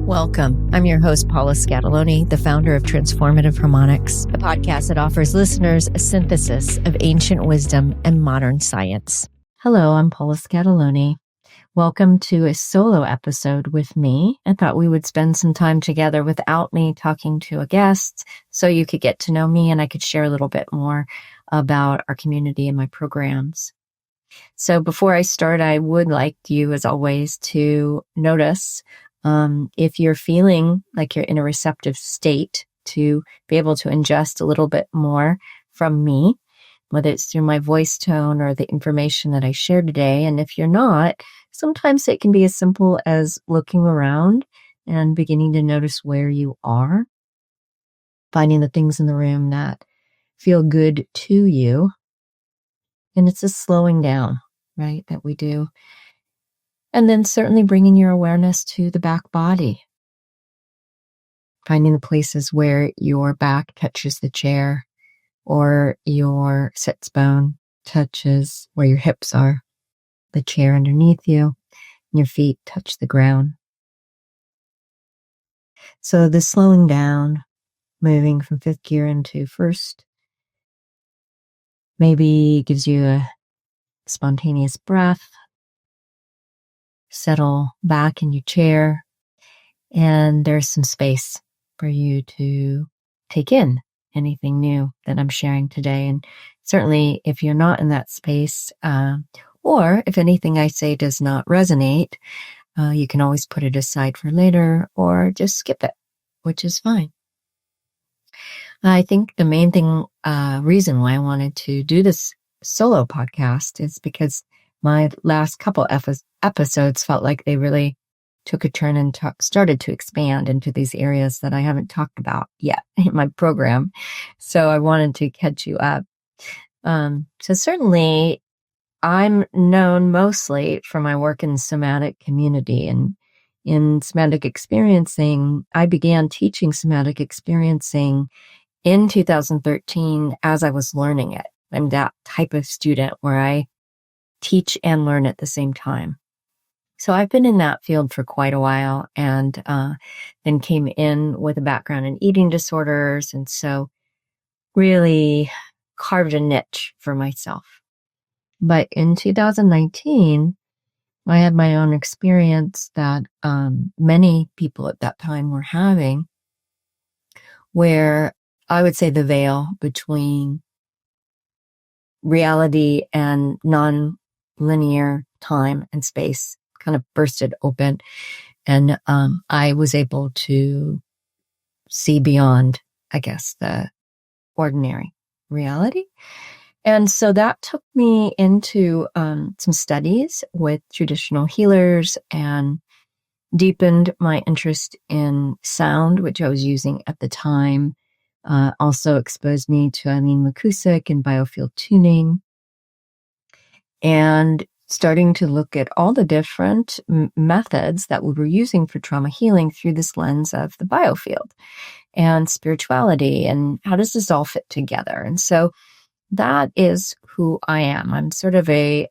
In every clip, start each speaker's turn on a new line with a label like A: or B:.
A: Welcome. I'm your host, Paula Scatoloni, the founder of Transformative Harmonics, a podcast that offers listeners a synthesis of ancient wisdom and modern science. Hello, I'm Paula Scatoloni. Welcome to a solo episode with me. I thought we would spend some time together without me talking to a guest so you could get to know me and I could share a little bit more about our community and my programs. So before I start, I would like you, as always, to notice if you're feeling like you're in a receptive state, to be able to ingest a little bit more from me, whether it's through my voice tone or the information that I share today. And if you're not, sometimes it can be as simple as looking around and beginning to notice where you are, finding the things in the room that feel good to you. And it's a slowing down, right, that we do. And then certainly bringing your awareness to the back body, finding the places where your back touches the chair or your sits bone touches where your hips are, the chair underneath you, and your feet touch the ground. So the slowing down, moving from fifth gear into first, maybe gives you a spontaneous breath. Settle back in your chair, and there's some space for you to take in anything new that I'm sharing today. And certainly if you're not in that space, or if anything I say does not resonate, you can always put it aside for later or just skip it, which is fine. I think the main reason why I wanted to do this solo podcast is because my last couple episodes felt like they really took a turn and started to expand into these areas that I haven't talked about yet in my program. So I wanted to catch you up. So certainly I'm known mostly for my work in somatic community, and in somatic experiencing, I began teaching somatic experiencing in 2013 as I was learning it. I'm that type of student where I teach and learn at the same time. So I've been in that field for quite a while, and then came in with a background in eating disorders, and so really carved a niche for myself. But in 2019, I had my own experience that many people at that time were having, where I would say the veil between reality and non-linear time and space kind of bursted open, and I was able to see beyond, I guess, the ordinary reality. And so that took me into some studies with traditional healers and deepened my interest in sound, which I was using at the time. Also exposed me to Eileen McCusick and Biofield tuning, and starting to look at all the different methods that we were using for trauma healing through this lens of the Biofield and spirituality, and how does this all fit together? And so that is who I am. I'm sort of a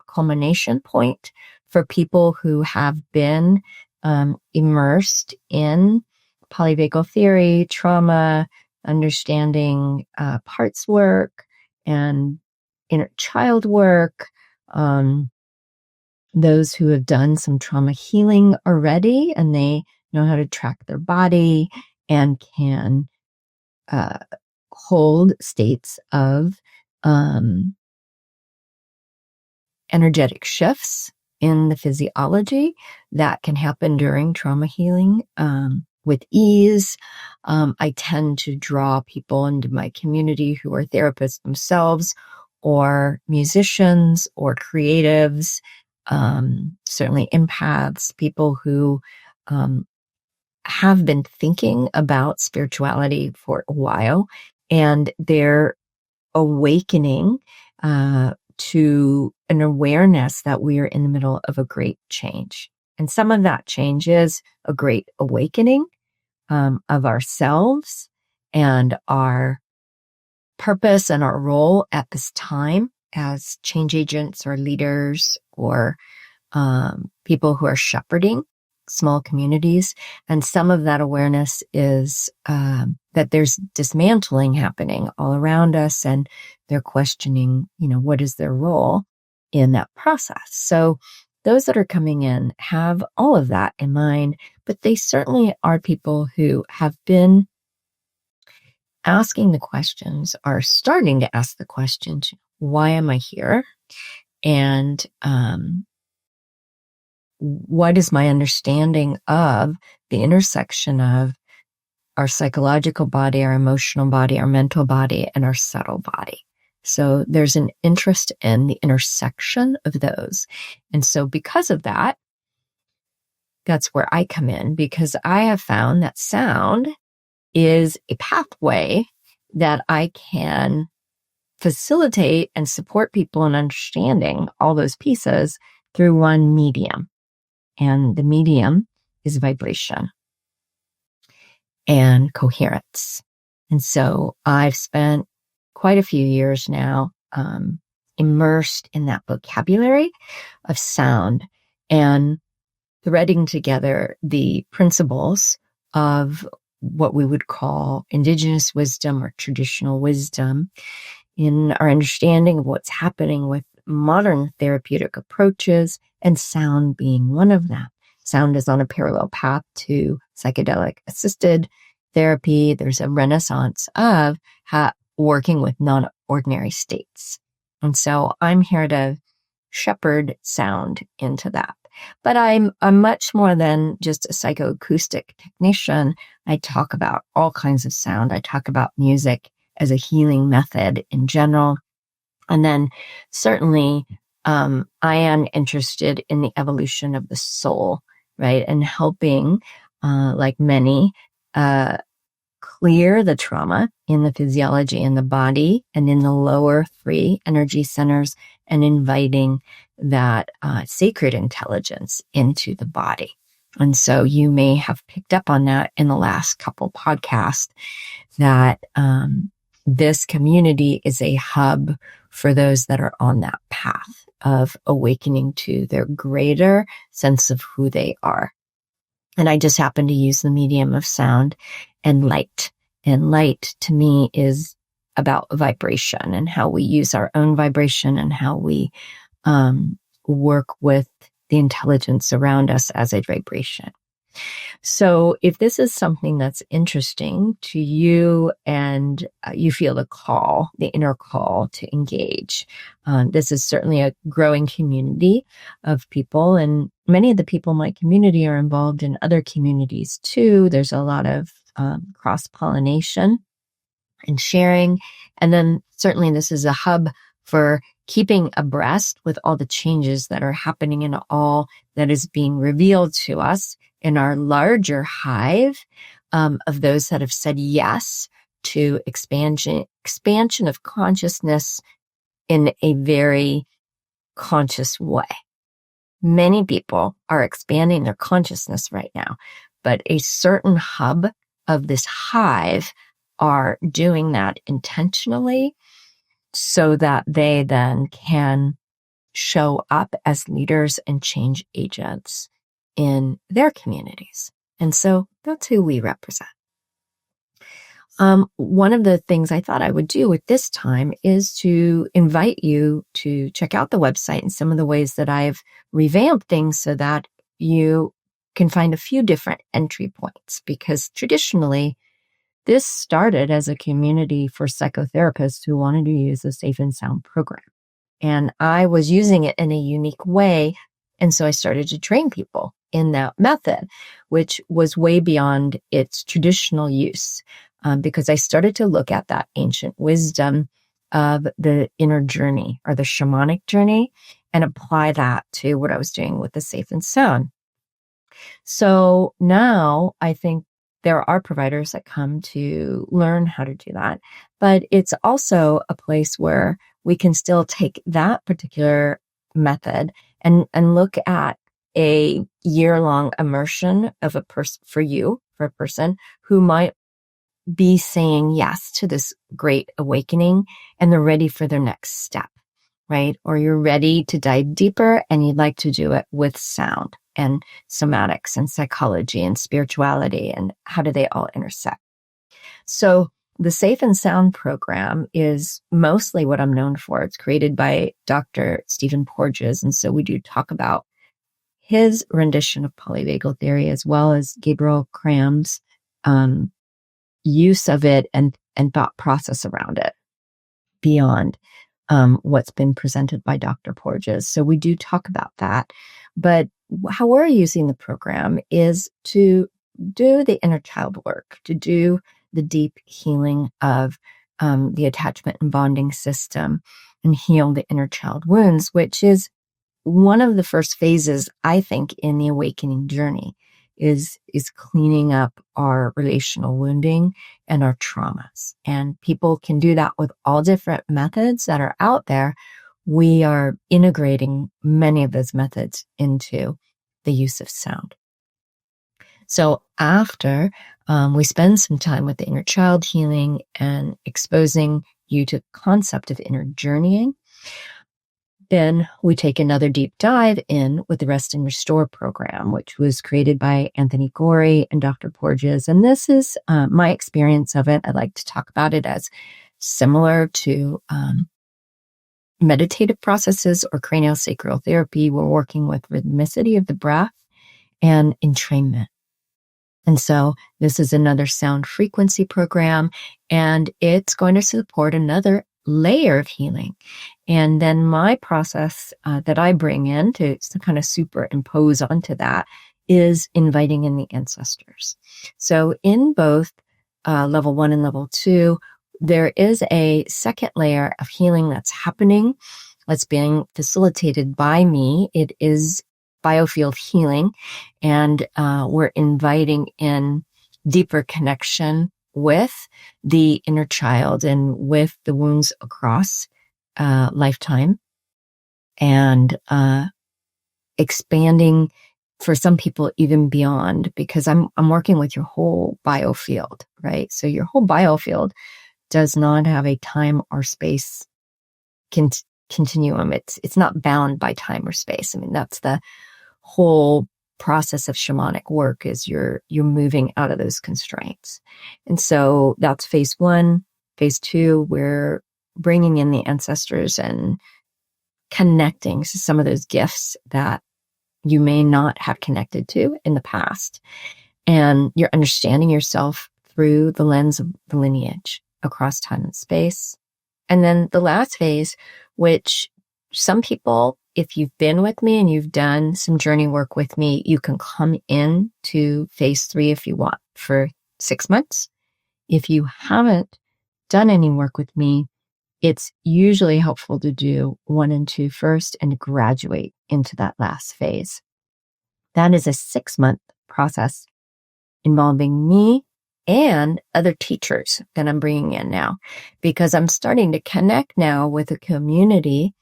A: culmination point for people who have been immersed in Polyvagal Theory, trauma, understanding parts work, and inner child work. Those who have done some trauma healing already, and they know how to track their body and can hold states of energetic shifts in the physiology that can happen during trauma healing with ease. I tend to draw people into my community who are therapists themselves, or musicians, or creatives, certainly empaths, people who have been thinking about spirituality for a while, and they're awakening to an awareness that we are in the middle of a great change. And some of that change is a great awakening of ourselves and our purpose and our role at this time as change agents or leaders or people who are shepherding small communities. And some of that awareness is that there's dismantling happening all around us, and they're questioning, what is their role in that process. So those that are coming in have all of that in mind, but they certainly are people who have been asking the questions, are starting to ask the questions, why am I here? And what is my understanding of the intersection of our psychological body, our emotional body, our mental body, and our subtle body? So there's an interest in the intersection of those. And so because of that, that's where I come in, because I have found that sound is a pathway that I can facilitate and support people in understanding all those pieces through one medium. And the medium is vibration and coherence. And so I've spent quite a few years now immersed in that vocabulary of sound and threading together the principles of what we would call indigenous wisdom or traditional wisdom in our understanding of what's happening with modern therapeutic approaches, and sound being one of them. Sound is on a parallel path to psychedelic assisted therapy. There's a renaissance of working with non-ordinary states. And so I'm here to shepherd sound into that. But I'm much more than just a psychoacoustic technician. I talk about all kinds of sound. I talk about music as a healing method in general. And then certainly, I am interested in the evolution of the soul, right? And helping, like many, clear the trauma in the physiology in the body and in the lower 3 energy centers, and inviting that sacred intelligence into the body. And so you may have picked up on that in the last couple podcasts, that this community is a hub for those that are on that path of awakening to their greater sense of who they are. And I just happen to use the medium of sound and light. And light to me is about vibration and how we use our own vibration and how we work with the intelligence around us as a vibration. So if this is something that's interesting to you and you feel the call, the inner call to engage, this is certainly a growing community of people. And many of the people in my community are involved in other communities too. There's a lot of cross-pollination and sharing. And then certainly this is a hub for keeping abreast with all the changes that are happening and all that is being revealed to us in our larger hive of those that have said yes to expansion of consciousness in a very conscious way. Many people are expanding their consciousness right now, but a certain hub of this hive are doing that intentionally so that they then can show up as leaders and change agents in their communities. And so that's who we represent. One of the things I thought I would do with this time is to invite you to check out the website and some of the ways that I've revamped things so that you can find a few different entry points, because traditionally this started as a community for psychotherapists who wanted to use a safe and sound program. And I was using it in a unique way. And so I started to train people in that method, which was way beyond its traditional use, because I started to look at that ancient wisdom of the inner journey or the shamanic journey and apply that to what I was doing with the safe and sound. So now I think there are providers that come to learn how to do that, but it's also a place where we can still take that particular method and look at a year-long immersion of a person who might be saying yes to this great awakening and they're ready for their next step, right? Or you're ready to dive deeper and you'd like to do it with sound. and somatics and psychology and spirituality, and how do they all intersect? So the Safe and Sound program is mostly what I'm known for. It's created by Dr. Stephen Porges. And so we do talk about his rendition of polyvagal theory, as well as Gabriel Cram's use of it and thought process around it beyond what's been presented by Dr. Porges. So we do talk about that. But how we're using the program is to do the inner child work, to do the deep healing of the attachment and bonding system and heal the inner child wounds, which is one of the first phases, I think, in the awakening journey is cleaning up our relational wounding and our traumas. And people can do that with all different methods that are out there. We are integrating many of those methods into the use of sound. So after we spend some time with the inner child healing and exposing you to the concept of inner journeying, then we take another deep dive in with the Rest and Restore program, which was created by Anthony Gorey and Dr. Porges. And this is my experience of it. I like to talk about it as similar to meditative processes or craniosacral therapy. We're working with rhythmicity of the breath and entrainment. And so this is another sound frequency program, and it's going to support another layer of healing. And then my process that I bring in to kind of superimpose onto that is inviting in the ancestors. So in both level 1 and level 2, there is a second layer of healing that's happening, that's being facilitated by me. It is Biofield healing, and we're inviting in deeper connection with the inner child and with the wounds across lifetime, and expanding for some people even beyond, because I'm working with your whole biofield, right? So your whole biofield does not have a time or space continuum. It's not bound by time or space. I mean, that's the whole process of shamanic work, is you're moving out of those constraints. And so that's phase 1. Phase 2, we're bringing in the ancestors and connecting to some of those gifts that you may not have connected to in the past. And you're understanding yourself through the lens of the lineage across time and space. And then the last phase, which some people, if you've been with me and you've done some journey work with me, you can come in to phase 3 if you want for 6 months. If you haven't done any work with me, it's usually helpful to do 1 and 2 first and graduate into that last phase. That is a 6-month process involving me and other teachers that I'm bringing in now, because I'm starting to connect now with a community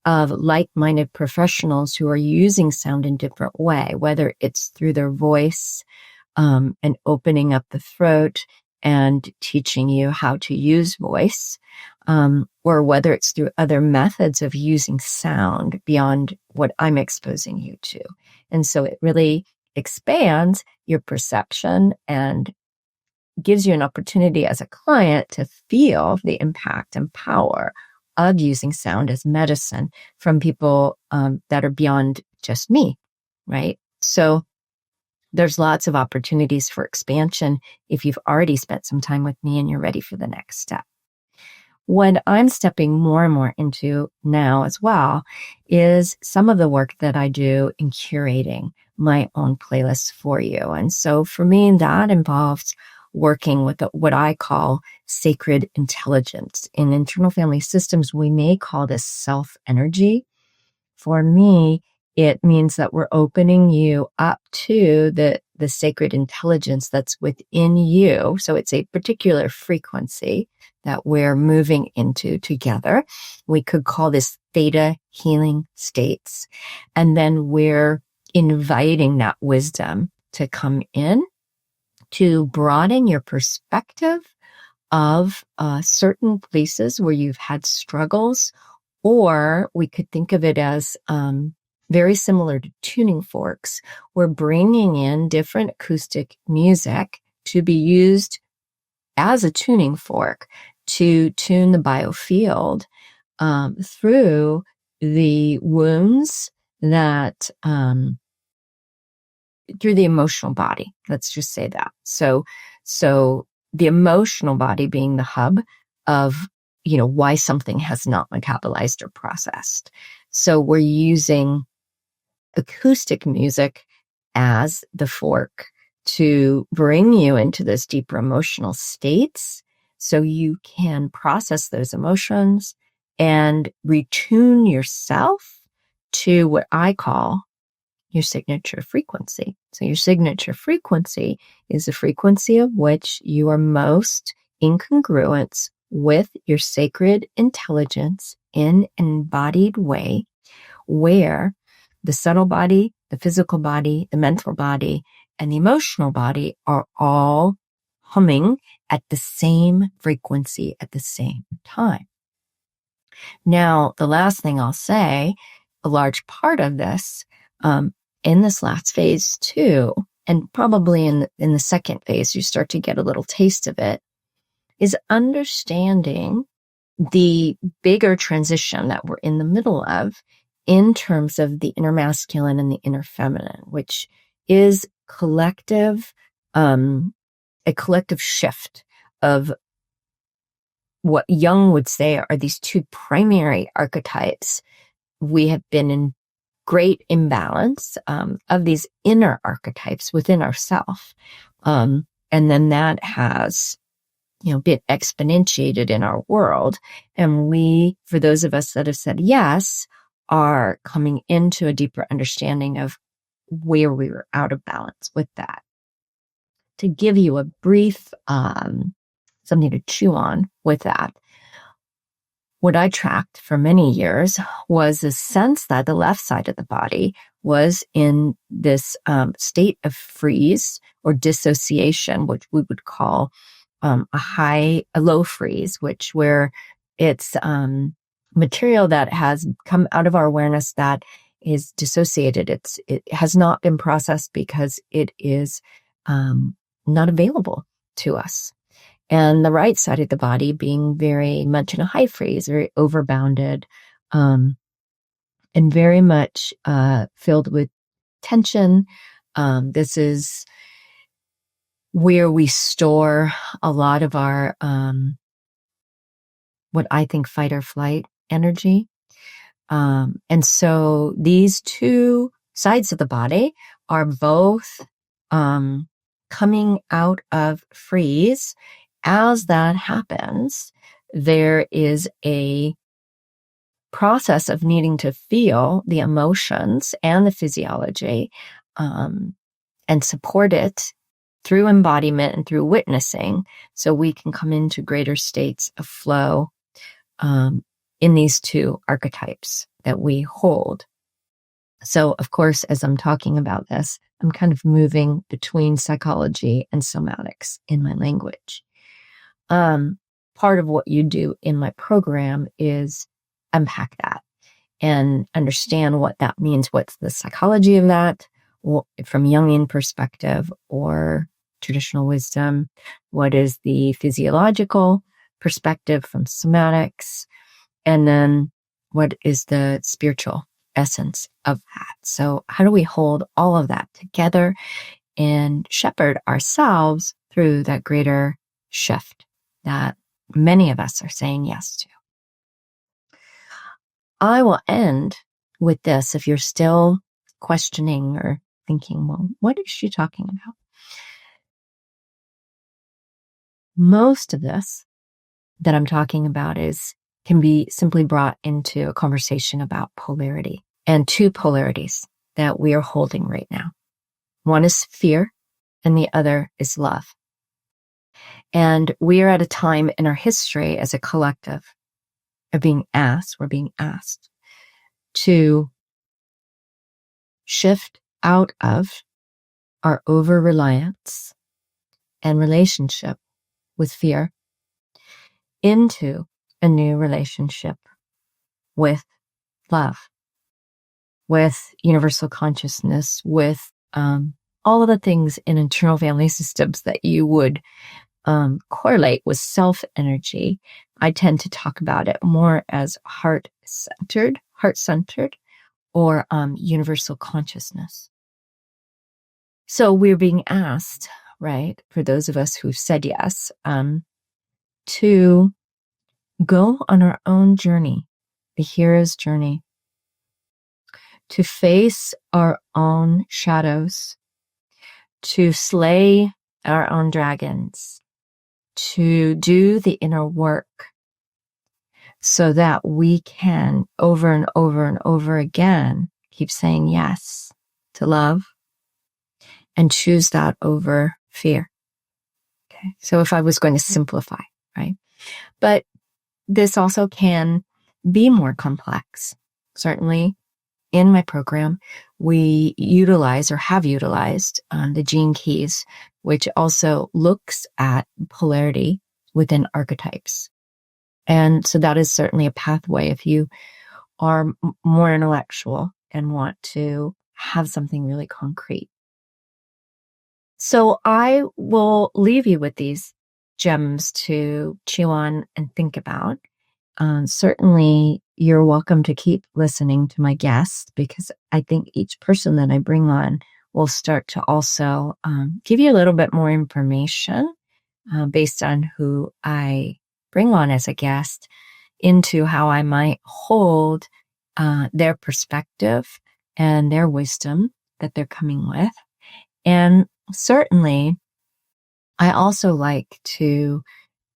A: of like-minded professionals who are using sound in a different way, whether it's through their voice and opening up the throat and teaching you how to use voice, or whether it's through other methods of using sound beyond what I'm exposing you to. And so it really expands your perception and gives you an opportunity as a client to feel the impact and power of using sound as medicine from people that are beyond just me, right? So there's lots of opportunities for expansion if you've already spent some time with me and you're ready for the next step. What I'm stepping more and more into now as well is some of the work that I do in curating my own playlists for you. And so for me, that involves working with what I call sacred intelligence. In internal family systems, we may call this self-energy. For me, it means that we're opening you up to the sacred intelligence that's within you. So it's a particular frequency that we're moving into together. We could call this theta healing states. And then we're inviting that wisdom to come in to broaden your perspective of certain places where you've had struggles, or we could think of it as very similar to tuning forks. We're bringing in different acoustic music to be used as a tuning fork to tune the biofield through the wounds that through the emotional body. Let's just say that. So the emotional body being the hub of, why something has not metabolized or processed. So we're using acoustic music as the fork to bring you into those deeper emotional states so you can process those emotions and retune yourself to what I call your signature frequency. So your signature frequency is the frequency of which you are most in congruence with your sacred intelligence in an embodied way, where the subtle body, the physical body, the mental body, and the emotional body are all humming at the same frequency at the same time. Now, the last thing I'll say, a large part of this, in this last phase too, and probably in the second phase, you start to get a little taste of it, is understanding the bigger transition that we're in the middle of in terms of the inner masculine and the inner feminine, which is collective, a collective shift of what Jung would say are these two primary archetypes. We have been in great imbalance of these inner archetypes within ourselves. And then that has, been exponentiated in our world. And we, for those of us that have said yes, are coming into a deeper understanding of where we were out of balance with that. To give you a brief, something to chew on with that, what I tracked for many years was a sense that the left side of the body was in this state of freeze or dissociation, which we would call a low freeze, where it's material that has come out of our awareness that is dissociated. It has not been processed because it is not available to us. And the right side of the body being very much in a high freeze, very overbounded, and very much filled with tension. This is where we store a lot of our, what I think fight or flight energy. And so these two sides of the body are both coming out of freeze. As that happens, there is a process of needing to feel the emotions and the physiology and support it through embodiment and through witnessing, so we can come into greater states of flow in these two archetypes that we hold. So, of course, as I'm talking about this, I'm kind of moving between psychology and somatics in my language. Part of what you do in my program is unpack that and understand what that means. What's the psychology of that from Jungian perspective or traditional wisdom? What is the physiological perspective from somatics? And then what is the spiritual essence of that? So how do we hold all of that together and shepherd ourselves through that greater shift that many of us are saying yes to? I will end with this. If you're still questioning or thinking, well, what is she talking about? Most of this that I'm talking about can be simply brought into a conversation about polarity, and two polarities that we are holding right now. One is fear and the other is love. And we are at a time in our history as a collective we're being asked to shift out of our over-reliance and relationship with fear into a new relationship with love. with universal consciousness, with all of the things in internal family systems that you would correlate with self energy. I tend to talk about it more as heart-centered, or universal consciousness. So we're being asked, right, for those of us who've said yes, to go on our own journey, the hero's journey, to face our own shadows, to slay our own dragons, to do the inner work so that we can over and over and over again keep saying yes to love and choose that over fear. Okay. So if I was going to simplify, right? But this also can be more complex. Certainly in my program, we utilize or have utilized the gene keys, which also looks at polarity within archetypes. And so that is certainly a pathway if you are more intellectual and want to have something really concrete. So I will leave you with these gems to chew on and think about. Certainly, you're welcome to keep listening to my guests, because I think each person that I bring on will start to also give you a little bit more information based on who I bring on as a guest, into how I might hold their perspective and their wisdom that they're coming with. And certainly, I also like to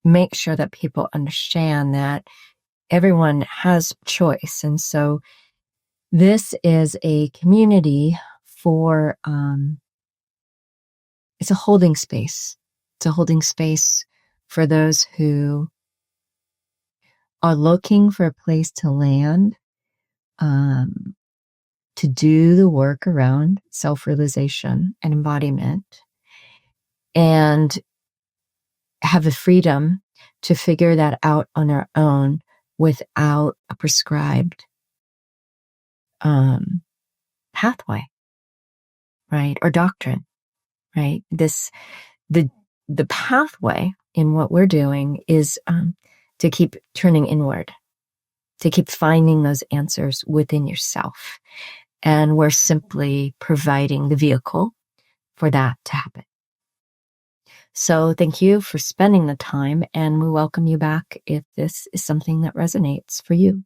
A: make sure that people understand that everyone has choice. And so this is a community for, it's a holding space. It's a holding space for those who are looking for a place to land, to do the work around self-realization and embodiment, and have the freedom to figure that out on our own without a prescribed pathway, right? Or doctrine, right? The pathway in what we're doing is to keep turning inward, to keep finding those answers within yourself. And we're simply providing the vehicle for that to happen. So thank you for spending the time, and we welcome you back if this is something that resonates for you.